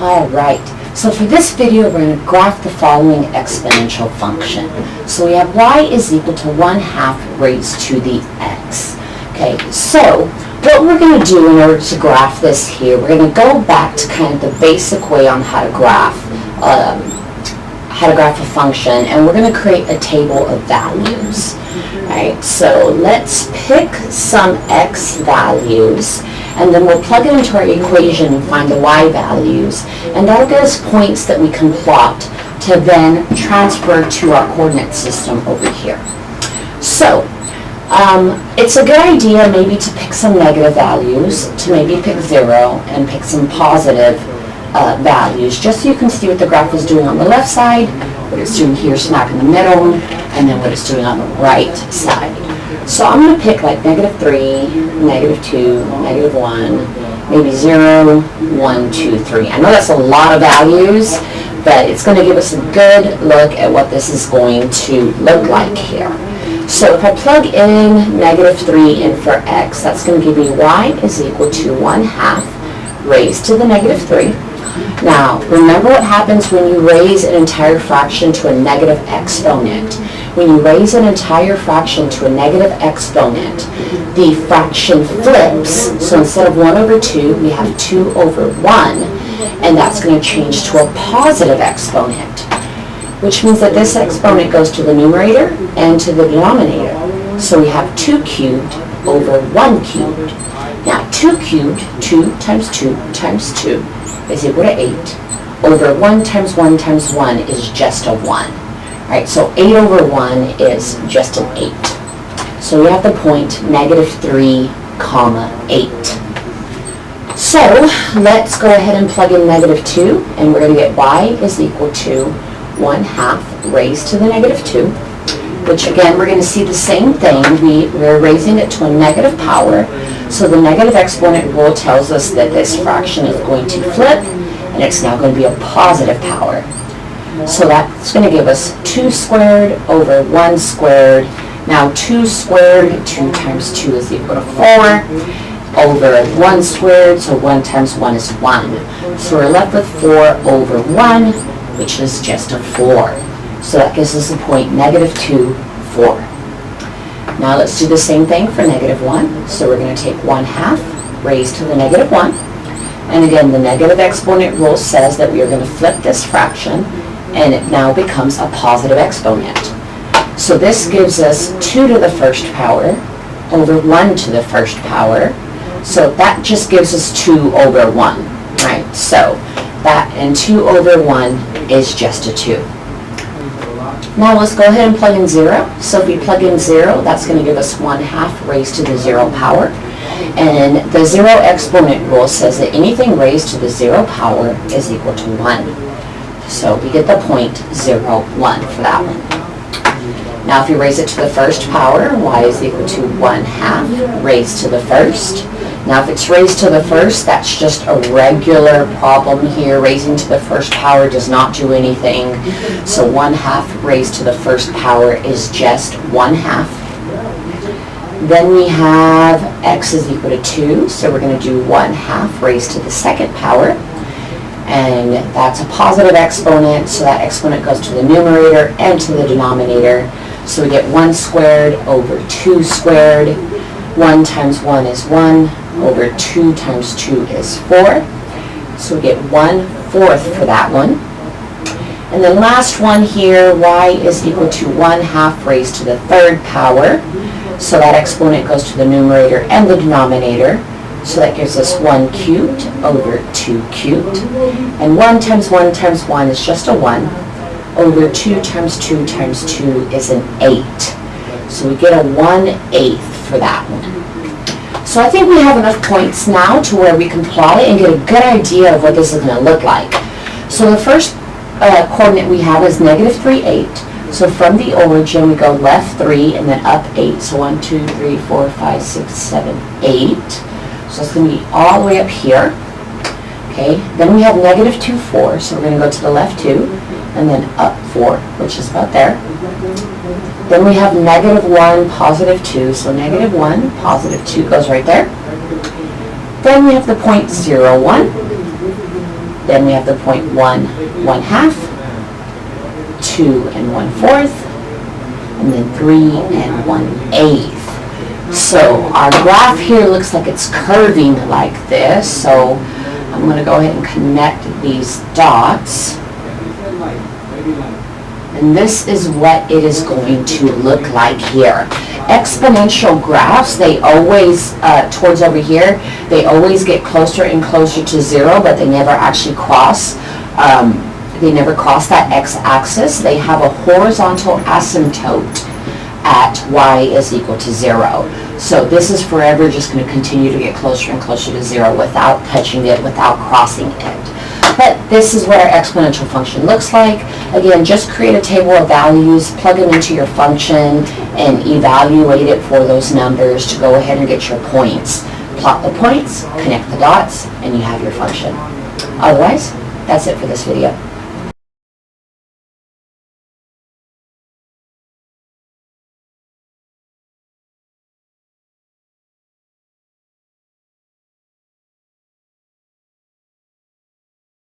All right, so for this video, we're going to graph the following exponential function. So we have y is equal to 1/2 raised to the x. Okay, so what we're going to do in order to graph this here, we're going to go back to kind of the basic way on how to graph a function, and we're going to create a table of values. Alright, so let's pick some x values, and then we'll plug it into our equation and find the y values, and that'll give us points that we can plot to then transfer to our coordinate system over here. So it's a good idea maybe to pick some negative values, to maybe pick 0 and pick some positive values, just so you can see what the graph is doing on the left side, what it's doing here smack in the middle, and then what it's doing on the right side. So I'm going to pick like -3, -2, -1, maybe 0, 1, 2, 3. I know that's a lot of values, but it's going to give us a good look at what this is going to look like here. So if I plug in -3 in for x, that's going to give me y is equal to 1/2 raised to the -3. Now, remember what happens when you raise an entire fraction to a negative exponent. When you raise an entire fraction to a negative exponent, the fraction flips. So instead of 1/2, we have 2/1, and that's going to change to a positive exponent, which means that this exponent goes to the numerator and to the denominator. So we have 2 cubed over 1 cubed. Now, 2 cubed, 2 times 2 times 2 is equal to 8. Over 1 times 1 times 1 is just a 1. Alright, so 8/1 is just an 8. So we have the point -3, 8. So let's go ahead and plug in -2, and we're going to get y is equal to 1/2 raised to the -2, which again, we're going to see the same thing. We're raising it to a negative power. So the negative exponent rule tells us that this fraction is going to flip, and it's now going to be a positive power. So that's going to give us 2 squared over 1 squared. Now 2 squared, 2 times 2 is equal to 4, over 1 squared, so 1 times 1 is 1. So we're left with 4/1, which is just a 4. So that gives us the point -2, 4. Now let's do the same thing for -1. So we're going to take 1/2 raised to the -1. And again, the negative exponent rule says that we are going to flip this fraction, and it now becomes a positive exponent. So this gives us 2 to the first power over 1 to the first power. So that just gives us 2/1, right? So that, and 2/1 is just a 2. Now let's go ahead and plug in 0. So if we plug in 0, that's going to give us 1/2 raised to the 0 power. And the 0 exponent rule says that anything raised to the 0 power is equal to 1. So we get the point 0/1 for that one. Now if you raise it to the first power, y is equal to 1/2 raised to the first. Now if it's raised to the first, that's just a regular problem here. Raising to the first power does not do anything. So 1/2 raised to the first power is just 1/2. Then we have x is equal to 2, so we're going to do 1/2 raised to the second power. And that's a positive exponent, so that exponent goes to the numerator and to the denominator. So we get 1 squared over 2 squared. 1 times 1 is 1, over 2 times 2 is 4. So we get 1/4 for that one. And then last one here, y is equal to 1/2 raised to the third power. So that exponent goes to the numerator and the denominator. So that gives us 1 cubed over 2 cubed. And 1 times 1 times 1 is just a 1. Over 2 times 2 times 2 is an 8. So we get a 1/8 for that one. So I think we have enough points now to where we can plot it and get a good idea of what this is going to look like. So the first coordinate we have is -3, 8. So from the origin, we go left 3 and then up 8. So 1, 2, 3, 4, 5, 6, 7, 8. So it's going to be all the way up here. Okay, then we have -2, 4. So we're going to go to the left 2 and then up 4, which is about there. Then we have -1, +2. So -1, +2 goes right there. Then we have the point 0, 1. Then we have the point 1, 1/2, 2 and 1/4, and then 3 and 1/8. So our graph here looks like it's curving like this. So I'm going to go ahead and connect these dots. And this is what it is going to look like here. Exponential graphs, they always, towards over here, they always get closer and closer to 0, but they never actually cross. They never cross that x-axis. They have a horizontal asymptote at y is equal to 0. So this is forever just going to continue to get closer and closer to 0 without touching it, without crossing it. But this is what our exponential function looks like. Again, just create a table of values, plug them into your function, and evaluate it for those numbers to go ahead and get your points. Plot the points, connect the dots, and you have your function. Otherwise, that's it for this video.